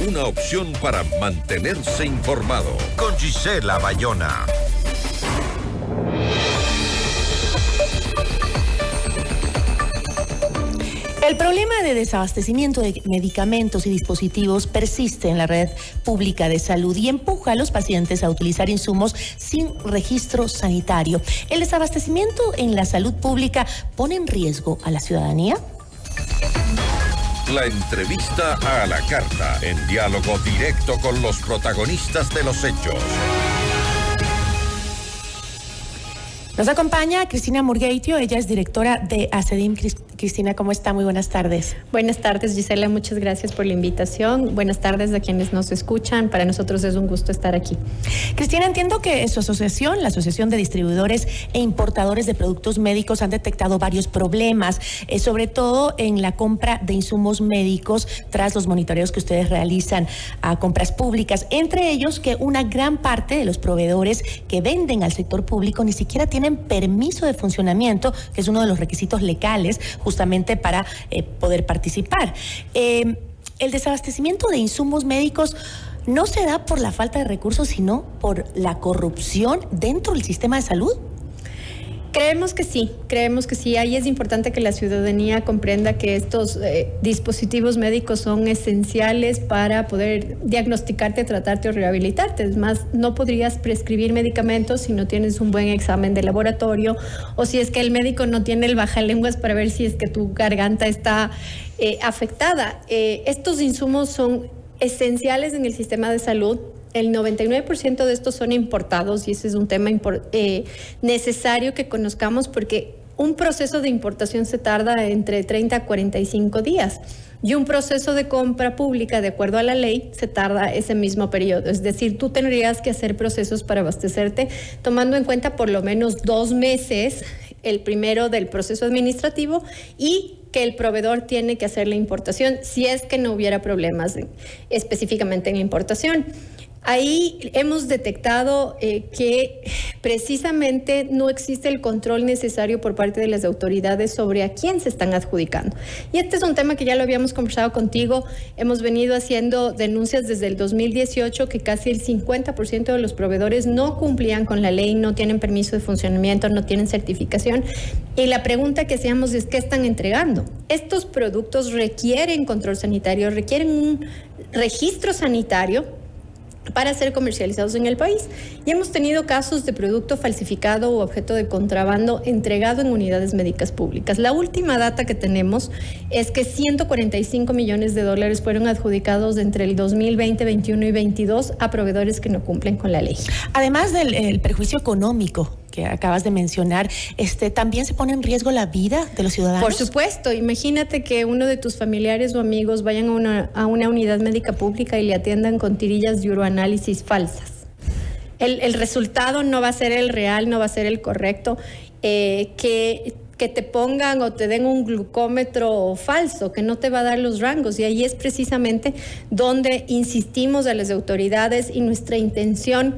una opción para mantenerse informado. Con Gisela Bayona. El problema de desabastecimiento de medicamentos y dispositivos persiste en la red pública de salud y empuja a los pacientes a utilizar insumos sin registro sanitario. ¿El desabastecimiento en la salud pública pone en riesgo a la ciudadanía? La entrevista a la carta, en diálogo directo con los protagonistas de los hechos. Nos acompaña Cristina Murgueitio, ella es directora de ACEDIM. Cristina, ¿cómo está? Muy buenas tardes. Buenas tardes, Gisela, muchas gracias por la invitación. Buenas tardes a quienes nos escuchan. Para nosotros es un gusto estar aquí. Cristina, entiendo que su asociación, la Asociación de Distribuidores e Importadores de Productos Médicos, han detectado varios problemas, sobre todo en la compra de insumos médicos tras los monitoreos que ustedes realizan a compras públicas. Entre ellos, que una gran parte de los proveedores que venden al sector público ni siquiera tienen permiso de funcionamiento, que es uno de los requisitos legales justamente para poder participar. El desabastecimiento de insumos médicos no se da por la falta de recursos, sino por la corrupción dentro del sistema de salud. Creemos que sí. Ahí es importante que la ciudadanía comprenda que estos dispositivos médicos son esenciales para poder diagnosticarte, tratarte o rehabilitarte. Es más, no podrías prescribir medicamentos si no tienes un buen examen de laboratorio o si es que el médico no tiene el bajalenguas para ver si es que tu garganta está afectada. Estos insumos son esenciales en el sistema de salud. El 99% de estos son importados y ese es un tema necesario que conozcamos porque un proceso de importación se tarda entre 30 a 45 días y un proceso de compra pública, de acuerdo a la ley, se tarda ese mismo periodo. Es decir, tú tendrías que hacer procesos para abastecerte tomando en cuenta por lo menos 2 meses, el primero del proceso administrativo y que el proveedor tiene que hacer la importación si es que no hubiera problemas específicamente en la importación. Ahí hemos detectado que precisamente no existe el control necesario por parte de las autoridades sobre a quién se están adjudicando. Y este es un tema que ya lo habíamos conversado contigo. Hemos venido haciendo denuncias desde el 2018 que casi el 50% de los proveedores no cumplían con la ley, no tienen permiso de funcionamiento, no tienen certificación. Y la pregunta que hacíamos es ¿qué están entregando? Estos productos requieren control sanitario, requieren un registro sanitario para ser comercializados en el país. Y hemos tenido casos de producto falsificado o objeto de contrabando entregado en unidades médicas públicas. La última data que tenemos es que 145 millones de dólares fueron adjudicados entre el 2020, 21 y 22 a proveedores que no cumplen con la ley. Además del perjuicio económico que acabas de mencionar, ¿también se pone en riesgo la vida de los ciudadanos? Por supuesto. Imagínate que uno de tus familiares o amigos vayan a una unidad médica pública y le atiendan con tirillas de uroanálisis falsas. El resultado no va a ser el real, no va a ser el correcto. Que te pongan o te den un glucómetro falso, que no te va a dar los rangos. Y ahí es precisamente donde insistimos a las autoridades y nuestra intención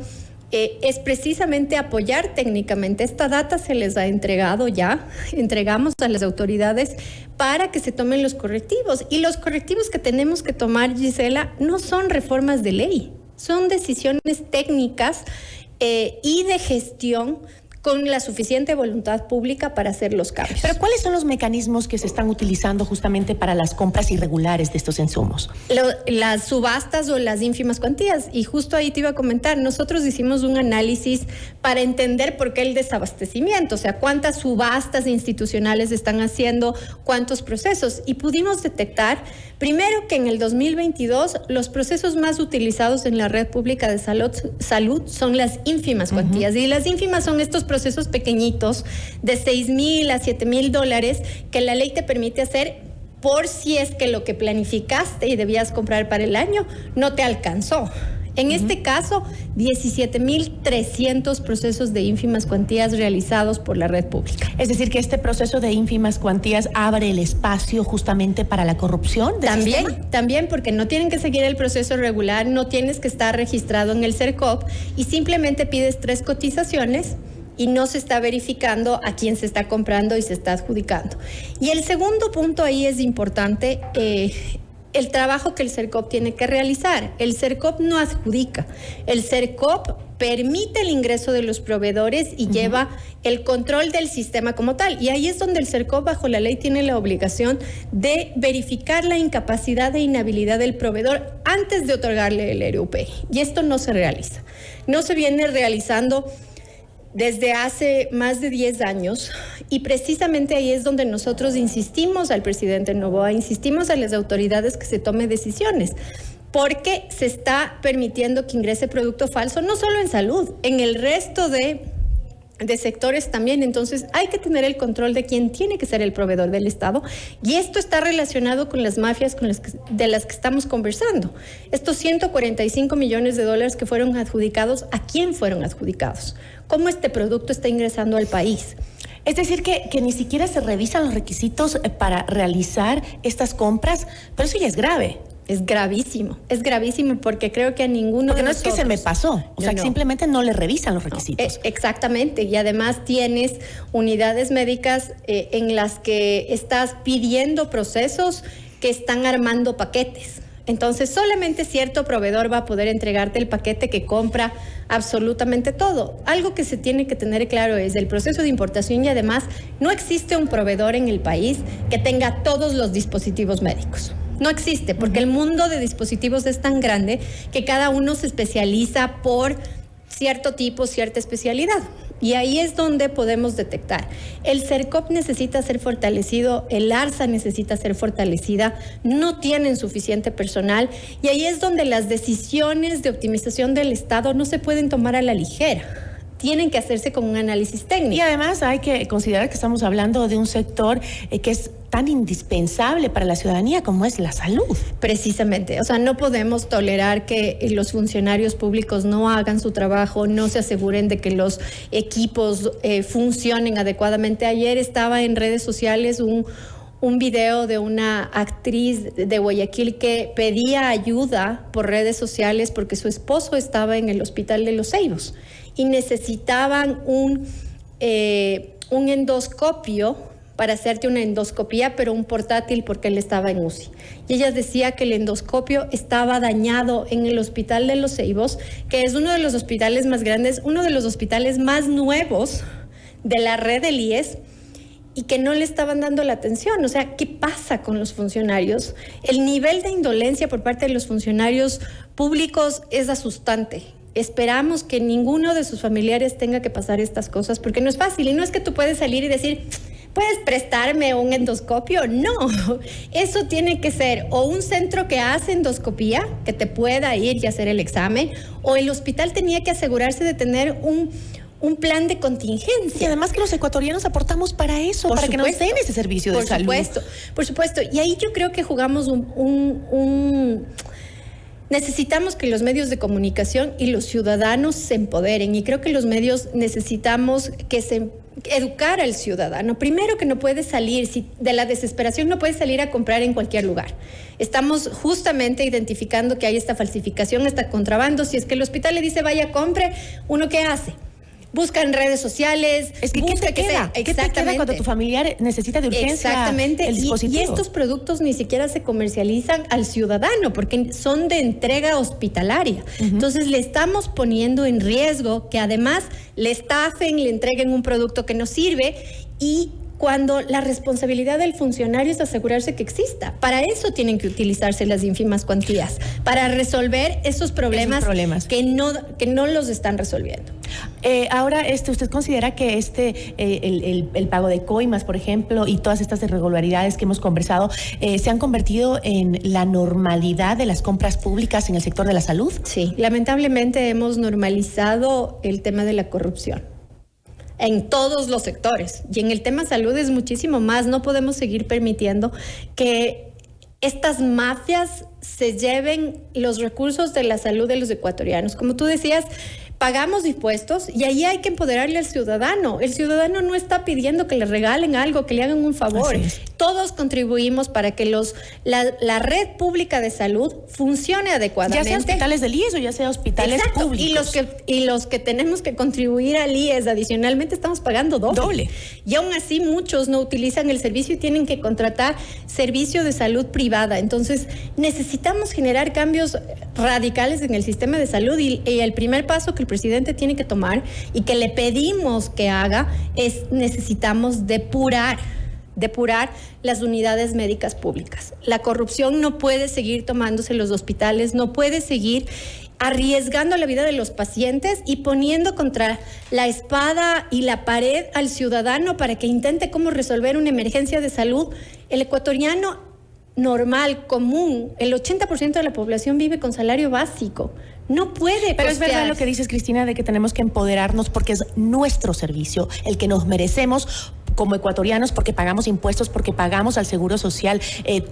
es precisamente apoyar técnicamente. Esta data se les ha entregado ya, entregamos a las autoridades para que se tomen los correctivos. Y los correctivos que tenemos que tomar, Gisela, no son reformas de ley, son decisiones técnicas y de gestión con la suficiente voluntad pública para hacer los cambios. Pero ¿cuáles son los mecanismos que se están utilizando justamente para las compras irregulares de estos insumos? Las subastas o las ínfimas cuantías. Y justo ahí te iba a comentar, nosotros hicimos un análisis para entender por qué el desabastecimiento, o sea, cuántas subastas institucionales están haciendo, cuántos procesos. Y pudimos detectar, primero, que en el 2022 los procesos más utilizados en la red pública de salud son las ínfimas cuantías. Y las ínfimas son estos procesos pequeñitos de 6,000 a 7,000 dólares que la ley te permite hacer por si es que lo que planificaste y debías comprar para el año no te alcanzó. En este caso, 17,300 procesos de ínfimas cuantías realizados por la red pública. Es decir, que este proceso de ínfimas cuantías abre el espacio justamente para la corrupción del sistema. También, porque no tienen que seguir el proceso regular, no tienes que estar registrado en el CERCOP y simplemente pides 3 cotizaciones y no se está verificando a quién se está comprando y se está adjudicando. Y el segundo punto ahí es importante, el trabajo que el CERCOP tiene que realizar. El CERCOP no adjudica. El CERCOP permite el ingreso de los proveedores y lleva el control del sistema como tal. Y ahí es donde el CERCOP, bajo la ley, tiene la obligación de verificar la incapacidad e inhabilidad del proveedor antes de otorgarle el ERUPEI. Y esto no se realiza. No se viene realizando desde hace más de 10 años, y precisamente ahí es donde nosotros insistimos al presidente Noboa, insistimos a las autoridades que se tomen decisiones, porque se está permitiendo que ingrese producto falso, no solo en salud, en el resto de sectores también. Entonces hay que tener el control de quién tiene que ser el proveedor del Estado, y esto está relacionado con las mafias de las que estamos conversando. Estos 145 millones de dólares que fueron adjudicados, ¿a quién fueron adjudicados? ¿Cómo este producto está ingresando al país? Es decir, que ni siquiera se revisan los requisitos para realizar estas compras, pero eso ya es grave. Es gravísimo porque creo que a ninguno porque de no nosotros... es que se me pasó, o sea, no. Que simplemente no le revisan los requisitos. Exactamente, y además tienes unidades médicas en las que estás pidiendo procesos que están armando paquetes. Entonces, solamente cierto proveedor va a poder entregarte el paquete que compra absolutamente todo. Algo que se tiene que tener claro es el proceso de importación, y además no existe un proveedor en el país que tenga todos los dispositivos médicos. No existe, porque el mundo de dispositivos es tan grande que cada uno se especializa por cierto tipo, cierta especialidad. Y ahí es donde podemos detectar. El CERCOP necesita ser fortalecido, el ARSA necesita ser fortalecida, no tienen suficiente personal, y ahí es donde las decisiones de optimización del Estado no se pueden tomar a la ligera. Tienen que hacerse con un análisis técnico. Y además hay que considerar que estamos hablando de un sector que es tan indispensable para la ciudadanía como es la salud. Precisamente, o sea, no podemos tolerar que los funcionarios públicos no hagan su trabajo, no se aseguren de que los equipos funcionen adecuadamente. Ayer estaba en redes sociales un video de una actriz de Guayaquil que pedía ayuda por redes sociales porque su esposo estaba en el hospital de Los Ceibos y necesitaban un endoscopio para hacerte una endoscopía, pero un portátil porque él estaba en UCI. Y ella decía que el endoscopio estaba dañado en el hospital de Los Ceibos, que es uno de los hospitales más grandes, uno de los hospitales más nuevos de la red del IES, y que no le estaban dando la atención. O sea, ¿qué pasa con los funcionarios? El nivel de indolencia por parte de los funcionarios públicos es asustante. Esperamos que ninguno de sus familiares tenga que pasar estas cosas, porque no es fácil. Y no es que tú puedes salir y decir, ¿puedes prestarme un endoscopio? No, eso tiene que ser o un centro que hace endoscopía, que te pueda ir y hacer el examen, o el hospital tenía que asegurarse de tener un plan de contingencia. Y además que los ecuatorianos aportamos para eso, para que nos den ese servicio de salud. Por supuesto. Y ahí yo creo que jugamos necesitamos que los medios de comunicación y los ciudadanos se empoderen, y creo que los medios necesitamos educar al ciudadano. Primero, que no puede salir, de la desesperación no puede salir a comprar en cualquier lugar. Estamos justamente identificando que hay esta falsificación, este contrabando. Si es que el hospital le dice vaya, compre, ¿uno qué hace? Busca en redes sociales. Es que ¿qué te queda? ¿Qué te queda cuando tu familiar necesita de urgencia el dispositivo? Y estos productos ni siquiera se comercializan al ciudadano porque son de entrega hospitalaria. Entonces le estamos poniendo en riesgo que además le estafen, le entreguen un producto que no sirve, y cuando la responsabilidad del funcionario es asegurarse que exista. Para eso tienen que utilizarse las ínfimas cuantías, para resolver esos problemas. Que no los están resolviendo. Ahora, ¿usted considera que el pago de coimas, por ejemplo, y todas estas irregularidades que hemos conversado, se han convertido en la normalidad de las compras públicas en el sector de la salud? Sí, lamentablemente hemos normalizado el tema de la corrupción en todos los sectores, y en el tema salud es muchísimo más. No podemos seguir permitiendo que estas mafias se lleven los recursos de la salud de los ecuatorianos. Como tú decías, pagamos impuestos y ahí hay que empoderarle al ciudadano. El ciudadano no está pidiendo que le regalen algo, que le hagan un favor. Todos contribuimos para que la red pública de salud funcione adecuadamente. Ya sea hospitales del IES o ya sea hospitales públicos. Y los que tenemos que contribuir al IES adicionalmente estamos pagando doble. Y aún así muchos no utilizan el servicio y tienen que contratar servicio de salud privada. Entonces necesitamos generar cambios radicales en el sistema de salud y el primer paso que el presidente tiene que tomar y que le pedimos que haga es necesitamos depurar las unidades médicas públicas. La corrupción no puede seguir tomándose los hospitales, no puede seguir arriesgando la vida de los pacientes y poniendo contra la espada y la pared al ciudadano para que intente cómo resolver una emergencia de salud. El ecuatoriano normal, común, el 80% de la población vive con salario básico. No puede. Pero es verdad lo que dices, Cristina, de que tenemos que empoderarnos porque es nuestro servicio, el que nos merecemos como ecuatorianos, porque pagamos impuestos, porque pagamos al Seguro Social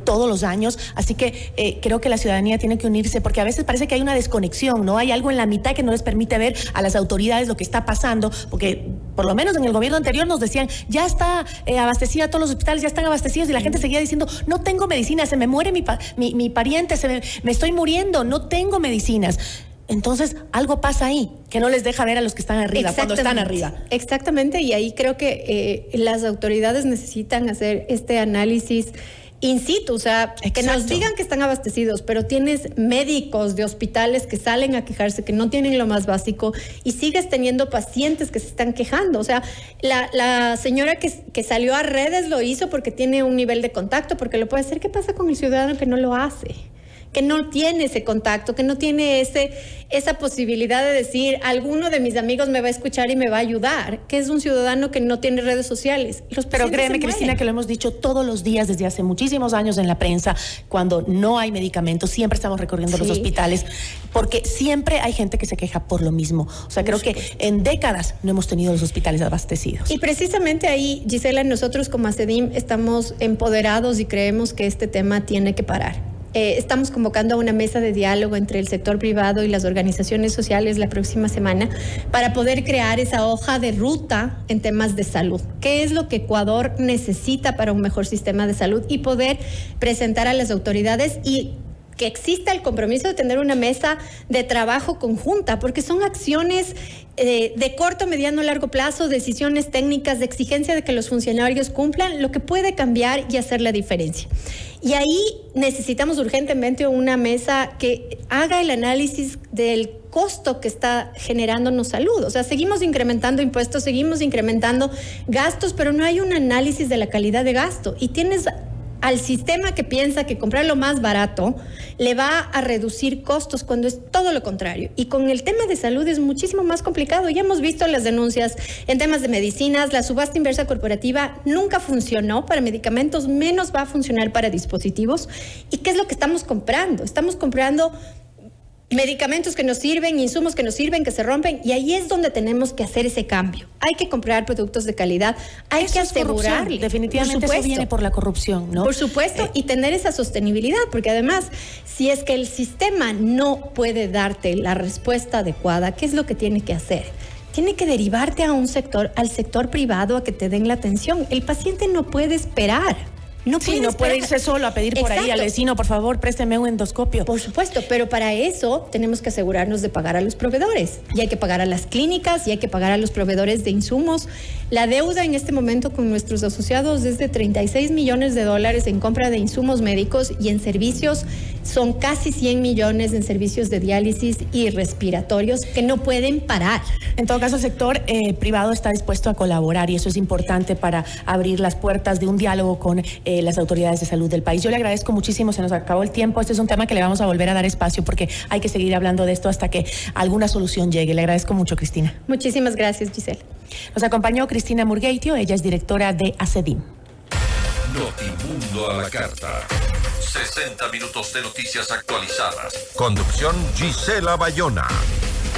todos los años. Así que creo que la ciudadanía tiene que unirse, porque a veces parece que hay una desconexión, ¿no? Hay algo en la mitad que no les permite ver a las autoridades lo que está pasando, porque por lo menos en el gobierno anterior nos decían, ya está abastecida, todos los hospitales ya están abastecidos, y la gente seguía diciendo, no tengo medicinas, se me muere mi pariente, me estoy muriendo, no tengo medicinas. Entonces, algo pasa ahí, que no les deja ver a los que están arriba, cuando están arriba. Exactamente, y ahí creo que las autoridades necesitan hacer este análisis in situ, o sea, que nos digan que están abastecidos, pero tienes médicos de hospitales que salen a quejarse, que no tienen lo más básico, y sigues teniendo pacientes que se están quejando. O sea, la señora que salió a redes lo hizo porque tiene un nivel de contacto, porque lo puede hacer. ¿Qué pasa con el ciudadano que no lo hace? Que no tiene ese contacto, que no tiene esa posibilidad de decir, alguno de mis amigos me va a escuchar y me va a ayudar, que es un ciudadano que no tiene redes sociales. Pero créeme, Cristina, que lo hemos dicho todos los días desde hace muchísimos años en la prensa, cuando no hay medicamentos, siempre estamos recorriendo los hospitales, porque siempre hay gente que se queja por lo mismo. O sea, creo que en décadas no hemos tenido los hospitales abastecidos. Y precisamente ahí, Gisela, nosotros como ACEDIM estamos empoderados y creemos que este tema tiene que parar. Estamos convocando a una mesa de diálogo entre el sector privado y las organizaciones sociales la próxima semana para poder crear esa hoja de ruta en temas de salud. ¿Qué es lo que Ecuador necesita para un mejor sistema de salud? Y poder presentar a las autoridades y que exista el compromiso de tener una mesa de trabajo conjunta, porque son acciones de corto, mediano, largo plazo, decisiones técnicas, de exigencia de que los funcionarios cumplan, lo que puede cambiar y hacer la diferencia. Y ahí necesitamos urgentemente una mesa que haga el análisis del costo que está generándonos salud. O sea, seguimos incrementando impuestos, seguimos incrementando gastos, pero no hay un análisis de la calidad de gasto. Y tienes al sistema que piensa que comprar lo más barato le va a reducir costos, cuando es todo lo contrario. Y con el tema de salud es muchísimo más complicado. Ya hemos visto las denuncias en temas de medicinas, la subasta inversa corporativa nunca funcionó para medicamentos, menos va a funcionar para dispositivos. ¿Y qué es lo que estamos comprando? Estamos comprando medicamentos que nos sirven, insumos que nos sirven, que se rompen, y ahí es donde tenemos que hacer ese cambio. Hay que comprar productos de calidad, hay que asegurarle. Definitivamente eso viene por la corrupción, ¿no? Por supuesto, y tener esa sostenibilidad, porque además, si es que el sistema no puede darte la respuesta adecuada, ¿qué es lo que tiene que hacer? Tiene que derivarte a al sector privado a que te den la atención. El paciente no puede esperar. No puede irse solo a pedir por ahí al vecino, por favor, présteme un endoscopio. Por supuesto, pero para eso tenemos que asegurarnos de pagar a los proveedores. Y hay que pagar a las clínicas, y hay que pagar a los proveedores de insumos. La deuda en este momento con nuestros asociados es de $36 millones en compra de insumos médicos, y en servicios son casi 100 millones en servicios de diálisis y respiratorios que no pueden parar. En todo caso, el sector privado está dispuesto a colaborar, y eso es importante para abrir las puertas de un diálogo con las autoridades de salud del país. Yo le agradezco muchísimo, se nos acabó el tiempo. Este es un tema que le vamos a volver a dar espacio, porque hay que seguir hablando de esto hasta que alguna solución llegue. Le agradezco mucho, Cristina. Muchísimas gracias, Giselle. Nos acompañó Cristina Murgueitio, ella es directora de ACEDIM. Notimundo a la carta. 60 minutos de noticias actualizadas. Conducción Gisela Bayona.